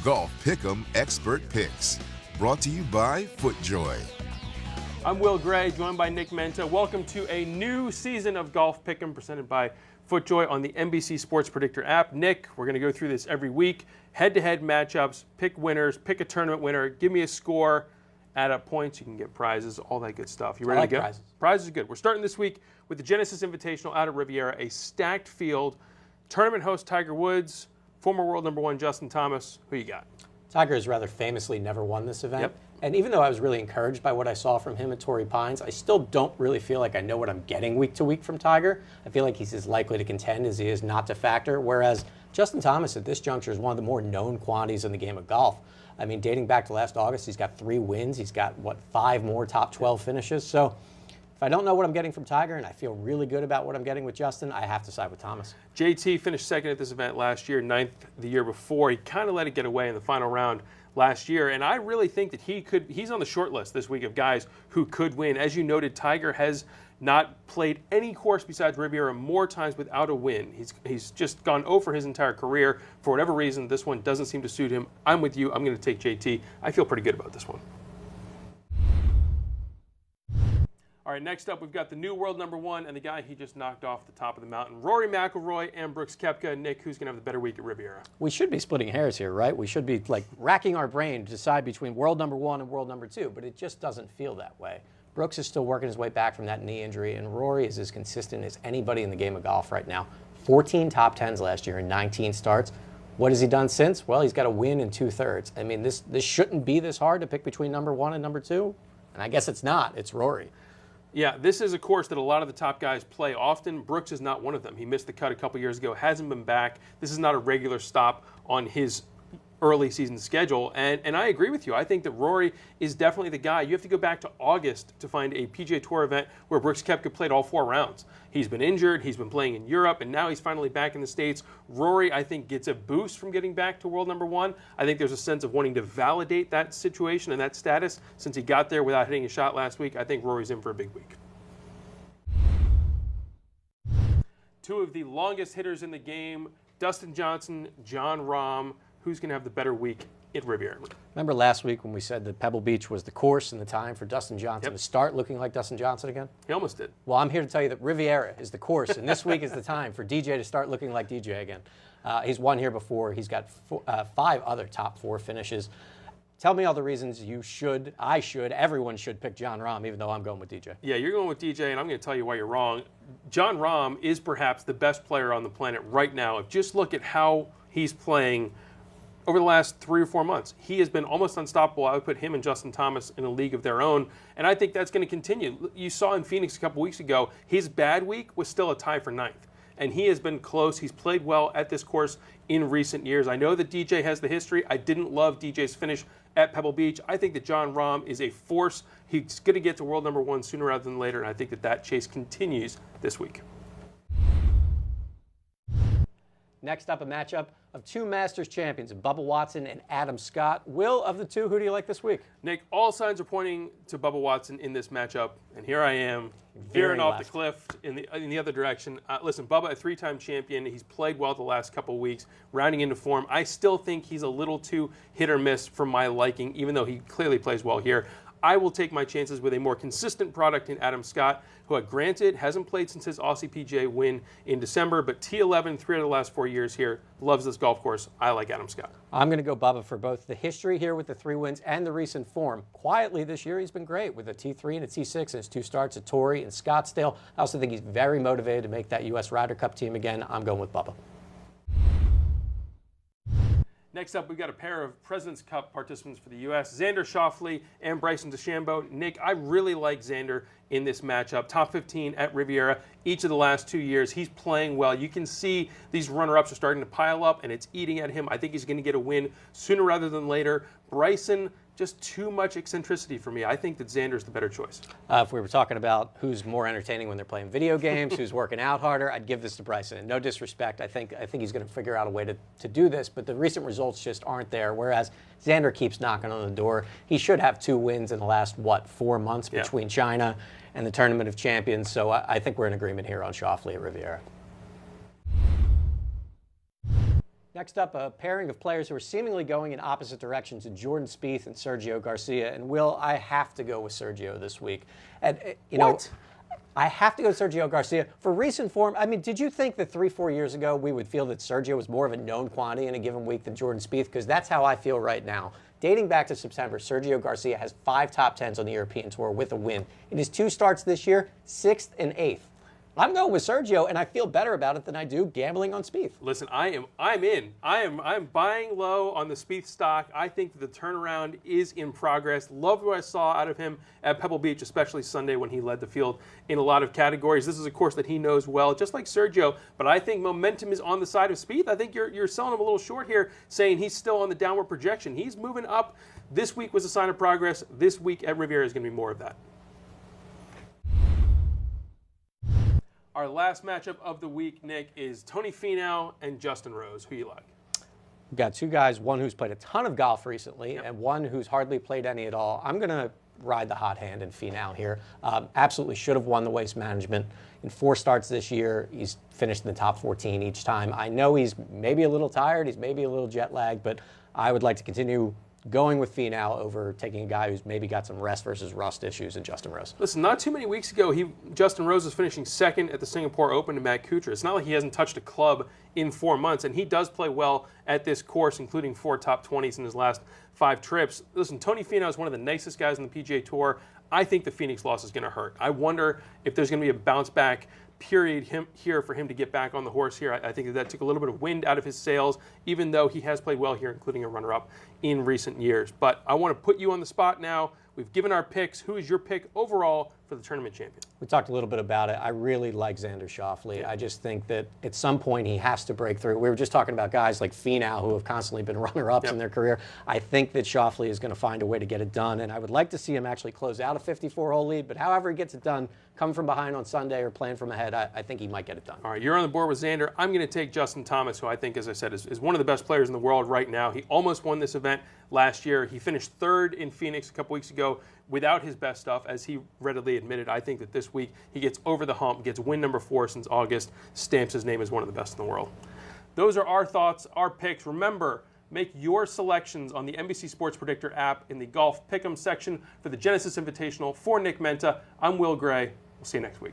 Golf Pick'em Expert Picks. Brought to you by FootJoy. I'm Will Gray, joined by Nick Menta. Welcome to a new season of Golf Pick'em presented by FootJoy on the NBC Sports Predictor app. Nick, we're going to go through this every week. Head-to-head matchups, pick winners, pick a tournament winner, give me a score, add up points, you can get prizes, all that good stuff. You ready to go? Prizes. Prizes are good. We're starting this week with the Genesis Invitational out at Riviera, a stacked field. Tournament host Tiger Woods, former world number one Justin Thomas. Who you got? Tiger has rather famously never won this event. Yep. And even though I was really encouraged by what I saw from him at Torrey Pines, I still don't really feel like I know what I'm getting week to week from Tiger. I feel like he's as likely to contend as he is not to factor, whereas Justin Thomas at this juncture is one of the more known quantities in the game of golf. I mean, dating back to last August, he's got 3 wins. He's got, 5 more top 12 finishes. So if I don't know what I'm getting from Tiger and I feel really good about what I'm getting with Justin, I have to side with Thomas. JT finished second at this event last year, 9th the year before. He kind of let it get away in the final round last year, and I really think that he's on the short list this week of guys who could win. As you noted, Tiger has not played any course besides Riviera more times without a win. He's just gone over his entire career. For whatever reason, this one doesn't seem to suit him. I'm with you. I'm going to take JT. I feel pretty good about this one. All right, next up, we've got the new world number one and the guy he just knocked off the top of the mountain, Rory McIlroy and Brooks Koepka. Nick, who's going to have the better week at Riviera? We should be splitting hairs here, right? We should be racking our brain to decide between world number one and world number two, but it just doesn't feel that way. Brooks is still working his way back from that knee injury, and Rory is as consistent as anybody in the game of golf right now. 14 top 10s last year and 19 starts. What has he done since? Well, he's got a win in 2/3. I mean, this shouldn't be this hard to pick between number one and number two, and I guess it's not. It's Rory. Yeah, this is a course that a lot of the top guys play often. Brooks is not one of them. He missed the cut a couple years ago, hasn't been back. This is not a regular stop on his early season schedule. And I agree with you. I think that Rory is definitely the guy. You have to go back to August to find a PGA Tour event where Brooks Koepka played all 4 rounds. He's been injured, he's been playing in Europe, and now he's finally back in the States. Rory, I think, gets a boost from getting back to world number one. I think there's a sense of wanting to validate that situation and that status since he got there without hitting a shot last week. I think Rory's in for a big week. 2 of the longest hitters in the game, Dustin Johnson, Jon Rahm. Who's going to have the better week at Riviera? Remember last week when we said that Pebble Beach was the course and the time for Dustin Johnson to start looking like Dustin Johnson again? He almost did. Well, I'm here to tell you that Riviera is the course, and this week is the time for DJ to start looking like DJ again. He's won here before. He's got 5 other top 4 finishes. Tell me all the reasons everyone should pick Jon Rahm, even though I'm going with DJ. Yeah, you're going with DJ, and I'm going to tell you why you're wrong. Jon Rahm is perhaps the best player on the planet right now. If just look at how he's playing over the last 3 or 4 months. He has been almost unstoppable. I would put him and Justin Thomas in a league of their own, and I think that's going to continue. You saw in Phoenix a couple weeks ago, his bad week was still a tie for 9th. And he has been close. He's played well at this course in recent years. I know that DJ has the history. I didn't love DJ's finish at Pebble Beach. I think that Jon Rahm is a force. He's going to get to world number one sooner rather than later, and I think that chase continues this week. Next up, a matchup of 2 Masters champions, Bubba Watson and Adam Scott. Will, of the 2, who do you like this week? Nick, all signs are pointing to Bubba Watson in this matchup, and here I am, veering off the cliff in the other direction. Listen, Bubba, a 3-time champion. He's played well the last couple of weeks, rounding into form. I still think he's a little too hit or miss for my liking, even though he clearly plays well here. I will take my chances with a more consistent product in Adam Scott, who, granted, hasn't played since his Aussie PGA win in December, but T11, 3 out of the last 4 years here, loves this golf course. I like Adam Scott. I'm going to go Bubba for both the history here with the 3 wins and the recent form. Quietly this year, he's been great with a T3 and a T6 and his 2 starts at Torrey and Scottsdale. I also think he's very motivated to make that U.S. Ryder Cup team again. I'm going with Bubba. Next up, we've got a pair of President's Cup participants for the U.S., Xander Schauffele and Bryson DeChambeau. Nick, I really like Xander in this matchup. Top 15 at Riviera each of the last 2 years. He's playing well. You can see these runner-ups are starting to pile up, and it's eating at him. I think he's going to get a win sooner rather than later. Bryson, just too much eccentricity for me. I think that Xander's the better choice. If we were talking about who's more entertaining when they're playing video games, who's working out harder, I'd give this to Bryson. And no disrespect, I think he's going to figure out a way to do this, but the recent results just aren't there, whereas Xander keeps knocking on the door. He should have 2 wins in the last, 4 months between China and the Tournament of Champions, so I think we're in agreement here on Schauffele at Riviera. Next up, a pairing of players who are seemingly going in opposite directions in Jordan Spieth and Sergio Garcia. And Will, I have to go with Sergio this week. And I have to go with Sergio Garcia for recent form. I mean, did you think that 3-4 years ago we would feel that Sergio was more of a known quantity in a given week than Jordan Spieth? Because that's how I feel right now. Dating back to September, Sergio Garcia has 5 top 10s on the European Tour with a win. In his 2 starts this year, 6th and 8th. I'm going with Sergio, and I feel better about it than I do gambling on Spieth. Listen, I'm in. I'm buying low on the Spieth stock. I think that the turnaround is in progress. Loved what I saw out of him at Pebble Beach, especially Sunday when he led the field in a lot of categories. This is a course that he knows well, just like Sergio. But I think momentum is on the side of Spieth. I think you're selling him a little short here, saying he's still on the downward projection. He's moving up. This week was a sign of progress. This week at Riviera is going to be more of that. Our last matchup of the week, Nick, is Tony Finau and Justin Rose. Who you like? We've got 2 guys, one who's played a ton of golf recently and one who's hardly played any at all. I'm going to ride the hot hand in Finau here. Absolutely should have won the Waste Management. In 4 starts this year, he's finished in the top 14 each time. I know he's maybe a little tired, he's maybe a little jet lagged, but I would like to continue going with Finau over taking a guy who's maybe got some rest versus rust issues in Justin Rose. Listen, not too many weeks ago, Justin Rose was finishing 2nd at the Singapore Open to Matt Kuchar. It's not like he hasn't touched a club in 4 months, and he does play well at this course, including 4 top 20s in his last 5 trips. Listen, Tony Finau is one of the nicest guys on the PGA Tour. I think the Phoenix loss is going to hurt. I wonder if there's going to be a bounce back period here for him to get back on the horse here. I think that took a little bit of wind out of his sails, even though he has played well here, including a runner-up in recent years. But I want to put you on the spot now. We've given our picks. Who is your pick overall for the tournament champion? We talked a little bit about it. I really like Xander Schauffele. I just think that at some point he has to break through. We were just talking about guys like Finau who have constantly been runner-ups in their career. I think that Schauffele is going to find a way to get it done, and I would like to see him actually close out a 54-hole lead, but however he gets it done, come from behind on Sunday or playing from ahead, I think he might get it done. All right, you're on the board with Xander. I'm going to take Justin Thomas, who I think, as I said, is one of the best players in the world right now. He almost won this event last year. He finished 3rd in Phoenix a couple weeks ago without his best stuff, as he readily admitted. I think that this week he gets over the hump, gets win number 4 since August, stamps his name as one of the best in the world. Those are our thoughts, our picks. Remember, make your selections on the NBC Sports Predictor app in the Golf Pick'em section for the Genesis Invitational. For Nick Menta, I'm Will Gray. We'll see you next week.